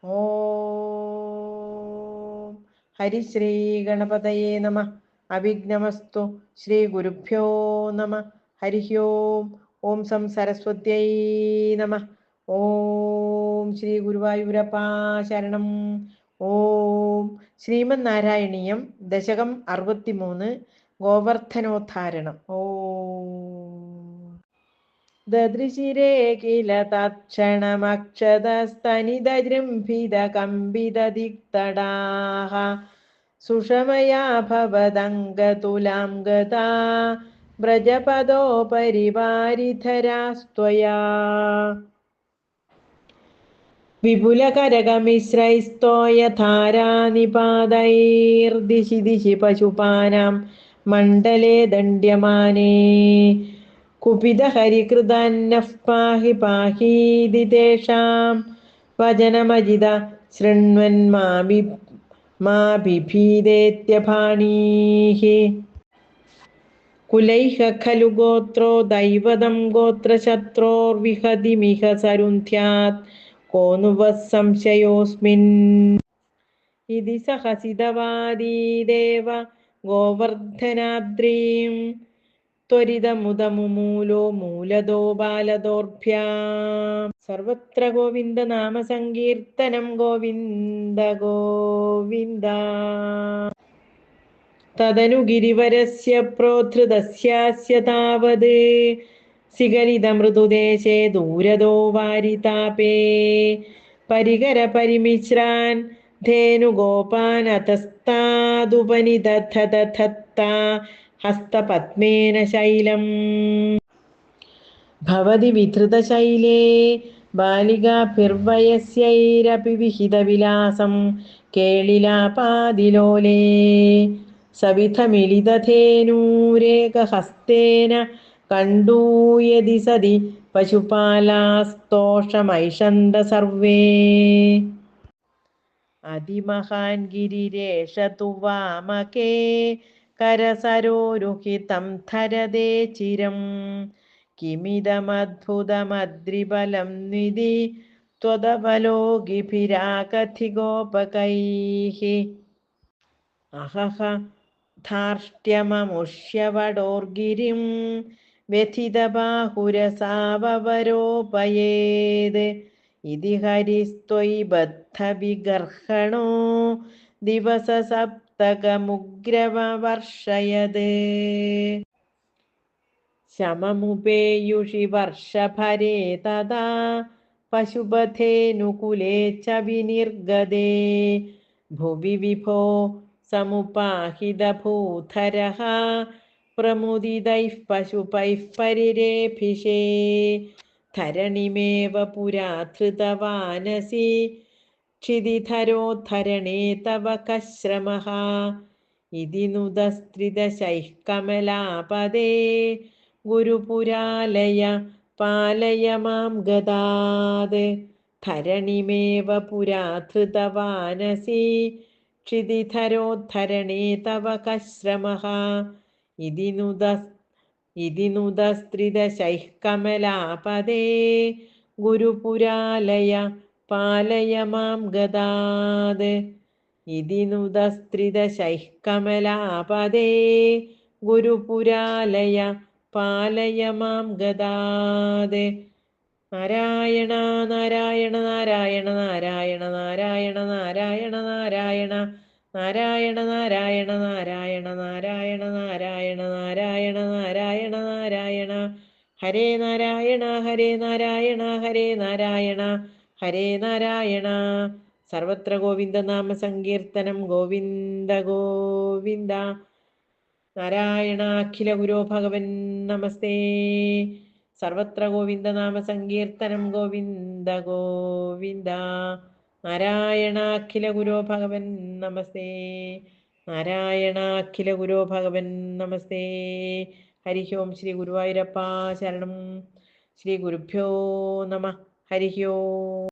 ഓം ഹരിശ്രീ ഗണപതയേ നമ. അവിഘ്നമസ്തു. ശ്രീ ഗുരുഭ്യോ നമ. ഹരി ഓം. ഓം സം സരസ്വത്യൈ നമ. ഓം ശ്രീ ഗുരുവായൂരപ്പാ ശരണം. ഓം ശ്രീമന്നാരായണീയം ദശകം 63 ഗോവർദ്ധനോദ്ധാരണം. ഓം ദദൃശിരേ കില തത്ക്ഷണമക്ഷതസ്തനിതജൃംഭിതകമ്പിതദിക്തടാഃ സുഷമയാ ഭവദംഗതുലാം ഗതാ വ്രജപദോപരിവാരിധരാസ്ത്വയാ വിപുലകരകമിശ്രൈസ്തോയധാരാനിപാതൈർദിശി ദിശി പശുപാനാം മണ്ഡലേ ദണ്ഡ്യമാനേ കുപിതഹരികൃതന്നഃ പാഹി പാഹീതി തേഷാം വചനമജിത ശൃണ്വൻ മാ ബിഭീദേത്യഭാണീഃ കുലൈഃ ഖലു ഗോത്രോ ദൈവതം ഗോത്രശത്രോർവിഹതിമിഹ സരുന്ധ്യാത് കോ नु വः സംശയോऽസ്മിൻ ഇതി സഹസിതവാദീ ദേവ ഗോവർദ്ധനാദ്രീം ത്വരിതമുദമുമൂലോ മൂലദോ ബാലദോർഭ്യാം. സർവത്ര ഗോവിന്ദ നാമ സങ്കീർത്തനം. ഗോവിന്ദ ഗോവിന്ദ. തദനു ഗിരിവരസ്യ പ്രോധൃതസ്യാസ്യ താവത് സിഗലിതമൃദുദേശേ ദൂരദോ വാരിതാപേ പരികര പരിമിശ്രാൻ ധേനുഗോപാനതസ്താദുപനിദധദധത്താ ഹസ്തപത്മേന ശൈലം ഭവതി വിധൃതശൈലേ ബാലികാഭിർവയസ്യൈരപി വിഹിതവിലാസം കേളിലാപാദിലോലേ സവിധമിളിതധേനൂരേകഹസ്തേന കണ്ടൂയതി സതി പശുപാലാസ്തോഷമൈഷന്ത സർവേ അതിമഹാൻ ഗിരിരേഷ തു വാമകേ കരസരോരുഹിതം ധരതേ ചിരം കിമിദമദ്ഭുതമദ്രിബലം നിധി ത്വദവലോകിഭിരാകഥിഗോപകൈഃ അഹഹ ധാർഷ്ട്യമമുഷ്യവടോർഗിരിം വ്യഥിതബാഹുരസാവവരോപയേത് ഇതി ഹരിസ്ത്വയി ബദ്ധവിഗർഹണോ ദിവസസപ്തകമുഗ്രമവർഷയത് ശമമുപേയുഷി വർഷഭരേ തദാ പശുപഥേനുകുലേ ച വിനിർഗതേ ഭുവി വിഭോ സമുപാഹിതഭൂധരഃ പ്രമുദിതൈഃ പശുപൈഃ പരിരേഭിഷേ ധരണിമേവ പുരാ ധൃതവാനസി ക്ഷിതിധരോദ്ധരണേ തവ കശ്രമഃ ഇതി നുദസ്ത്രിദശൈഃ കമലാപദേ ഗുരുപുരാലയ പാലയ മാം ഗദാത് ധരണിമേവ പുരാ ധൃതവാനസി ക്ഷിതിധരോദ്ധരണേ തവ കശ്രമഃ ഇതി നുദസ്ത്രിദശൈഃ കമലാപദേ ഗുരുപുരാലയ പാലയ മാം ഗദാത് ഇതി നുദസ്ത്രിദശൈഃ കമലാപദേ ഗുരുപുരാലയ പാലയ മാം ഗദാത്. നാരായണ നാരായണ നാരായണ നാരായണ നാരായണ നാരായണ നാരായണ നാരായണ നാരായണ നാരായണ നാരായണ നാരായണ നാരായണ നാരായണ നാരായണ ഹരേ നാരായണ ഹരേ നാരായണ ഹരേ നാരായണ ഹരേ നാരായണ. സർവത്ര ഗോവിന്ദ നാമ സങ്കീർത്തനം. ഗോവിന്ദ ഗോവിന്ദ. നാരായണ അഖില ഗുരോ ഭഗവൻ നമസ്തേ. സർവത്ര ഗോവിന്ദ നാമ സങ്കീർത്തനം. ഗോവിന്ദ ഗോവിന്ദ. നാരായണ അഖില ഗുരോ ഭഗവൻ നമസ്തേ. നാരായണ അഖില ഗുരോ ഭഗവൻ നമസ്തേ. ഹരി ഓം. ശ്രീ ഗുരുവായൂരപ്പാ ശരണം. ശ്രീ ഗുരുഭ്യോ നമ. ഹരി ഓം.